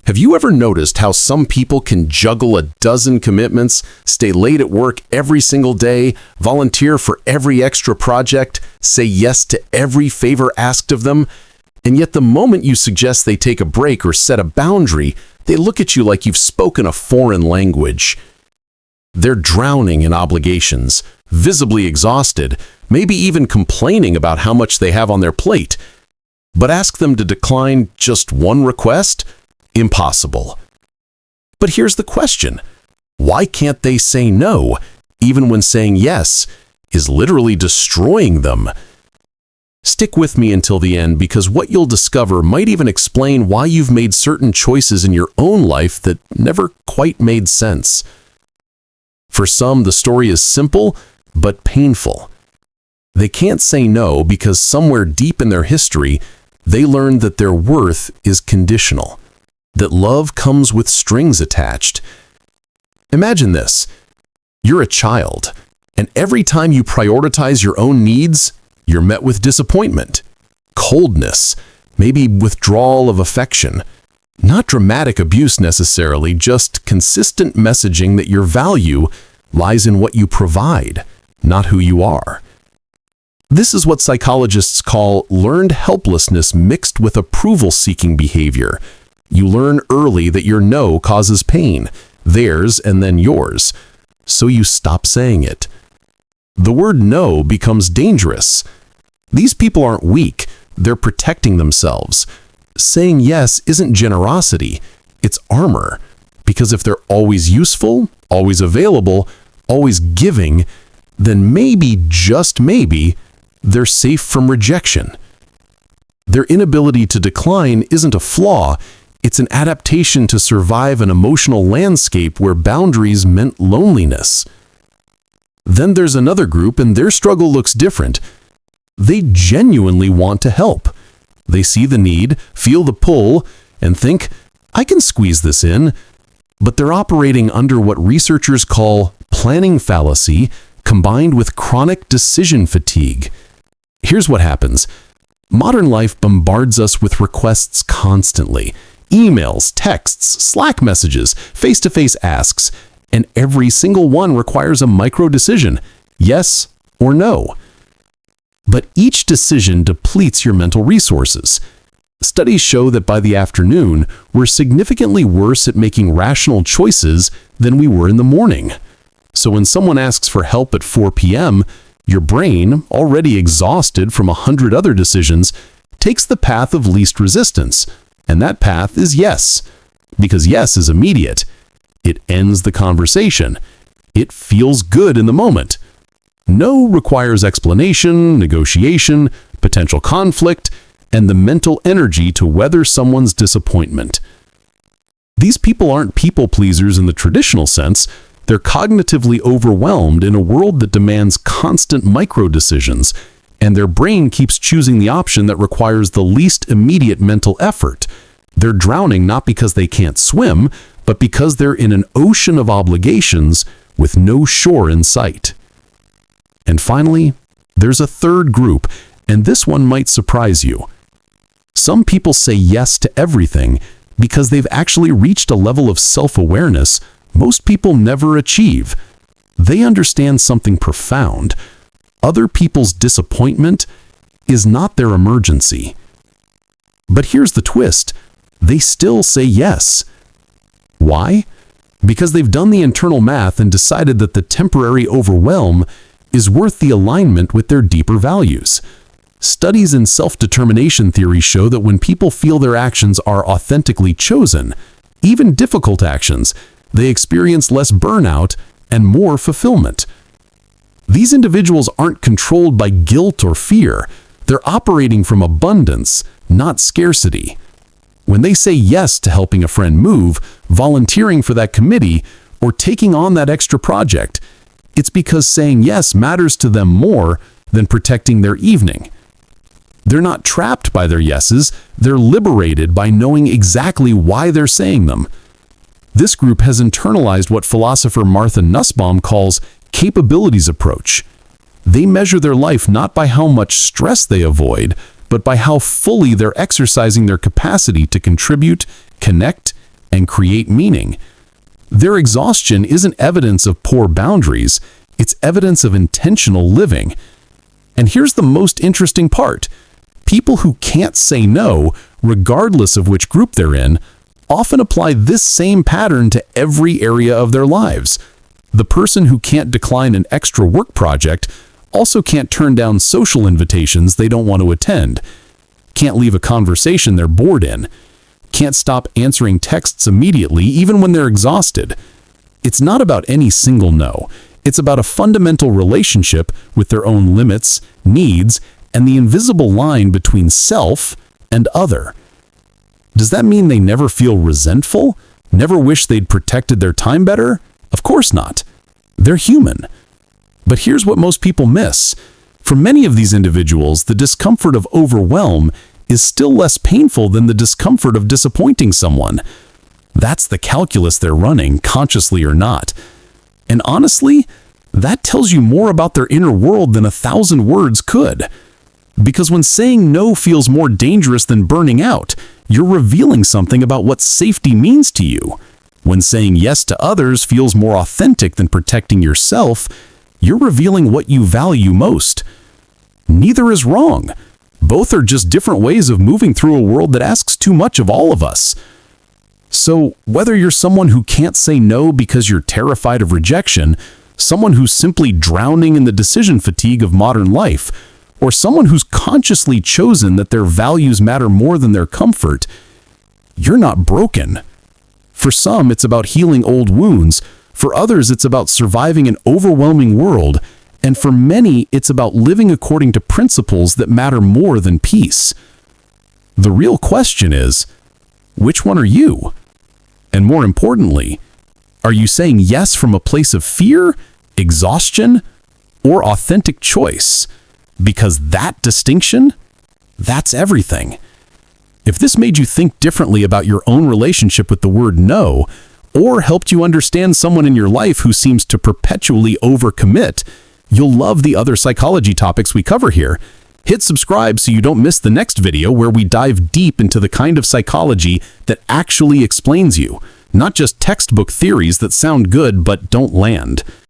Have you ever noticed how some people can juggle a dozen commitments, stay late at work every single day, volunteer for every extra project, say yes to every favor asked of them, and yet the moment you suggest they take a break or set a boundary, they look at you like you've spoken a foreign language. They're drowning in obligations, visibly exhausted, maybe even complaining about how much they have on their plate. But ask them to decline just one request? Impossible. But here's the question. Why can't they say no, even when saying yes is literally destroying them? Stick with me until the end, because what you'll discover might even explain why you've made certain choices in your own life that never quite made sense. For some, the story is simple but painful. They can't say no because somewhere deep in their history, they learned that their worth is conditional, that love comes with strings attached. Imagine this. You're a child, and every time you prioritize your own needs, you're met with disappointment, coldness, maybe withdrawal of affection. Not dramatic abuse necessarily, just consistent messaging that your value lies in what you provide, not who you are. This is what psychologists call learned helplessness mixed with approval-seeking behavior. You learn early that your no causes pain, theirs and then yours, so you stop saying it. The word no becomes dangerous. These people aren't weak, they're protecting themselves. Saying yes isn't generosity, it's armor. Because if they're always useful, always available, always giving, then maybe, just maybe, they're safe from rejection. Their inability to decline isn't a flaw, it's an adaptation to survive an emotional landscape where boundaries meant loneliness. Then there's another group, and their struggle looks different. They genuinely want to help. They see the need, feel the pull, and think, I can squeeze this in. But they're operating under what researchers call planning fallacy combined with chronic decision fatigue. Here's what happens. Modern life bombards us with requests constantly. Emails, texts, Slack messages, face-to-face asks, and every single one requires a micro-decision, yes or no. But each decision depletes your mental resources. Studies show that by the afternoon, we're significantly worse at making rational choices than we were in the morning. So when someone asks for help at 4 p.m., your brain, already exhausted from 100 other decisions, takes the path of least resistance, and that path is yes, because yes is immediate. It ends the conversation. It feels good in the moment. No requires explanation, negotiation, potential conflict, and the mental energy to weather someone's disappointment. These people aren't people pleasers in the traditional sense. They're cognitively overwhelmed in a world that demands constant micro-decisions, and their brain keeps choosing the option that requires the least immediate mental effort. They're drowning not because they can't swim, but because they're in an ocean of obligations with no shore in sight. And finally, there's a third group, and this one might surprise you. Some people say yes to everything because they've actually reached a level of self-awareness most people never achieve. They understand something profound. Other people's disappointment is not their emergency. But here's the twist. They still say yes. Why? Because they've done the internal math and decided that the temporary overwhelm is worth the alignment with their deeper values. Studies in self-determination theory show that when people feel their actions are authentically chosen, even difficult actions, they experience less burnout and more fulfillment. These individuals aren't controlled by guilt or fear. They're operating from abundance, not scarcity. When they say yes to helping a friend move, volunteering for that committee, or taking on that extra project, it's because saying yes matters to them more than protecting their evening. They're not trapped by their yeses, they're liberated by knowing exactly why they're saying them. This group has internalized what philosopher Martha Nussbaum calls capabilities approach. They measure their life not by how much stress they avoid, but by how fully they're exercising their capacity to contribute, connect, and create meaning. Their exhaustion isn't evidence of poor boundaries, it's evidence of intentional living. And here's the most interesting part. People who can't say no, regardless of which group they're in, often apply this same pattern to every area of their lives. The person who can't decline an extra work project also can't turn down social invitations they don't want to attend, can't leave a conversation they're bored in, can't stop answering texts immediately even when they're exhausted. It's not about any single no. It's about a fundamental relationship with their own limits, needs, and the invisible line between self and other. Does that mean they never feel resentful? Never wish they'd protected their time better? Of course not. They're human. But here's what most people miss. For many of these individuals, the discomfort of overwhelm is still less painful than the discomfort of disappointing someone. That's the calculus they're running, consciously or not. And honestly, that tells you more about their inner world than 1,000 words could. Because when saying no feels more dangerous than burning out, you're revealing something about what safety means to you. When saying yes to others feels more authentic than protecting yourself, you're revealing what you value most. Neither is wrong. Both are just different ways of moving through a world that asks too much of all of us. So, whether you're someone who can't say no because you're terrified of rejection, someone who's simply drowning in the decision fatigue of modern life, or someone who's consciously chosen that their values matter more than their comfort, you're not broken. For some, it's about healing old wounds. For others, it's about surviving an overwhelming world. And for many, it's about living according to principles that matter more than peace. The real question is, which one are you? And more importantly, are you saying yes from a place of fear, exhaustion, or authentic choice? Because that distinction, that's everything. If this made you think differently about your own relationship with the word no, or helped you understand someone in your life who seems to perpetually overcommit, you'll love the other psychology topics we cover here. Hit subscribe so you don't miss the next video where we dive deep into the kind of psychology that actually explains you, not just textbook theories that sound good but don't land.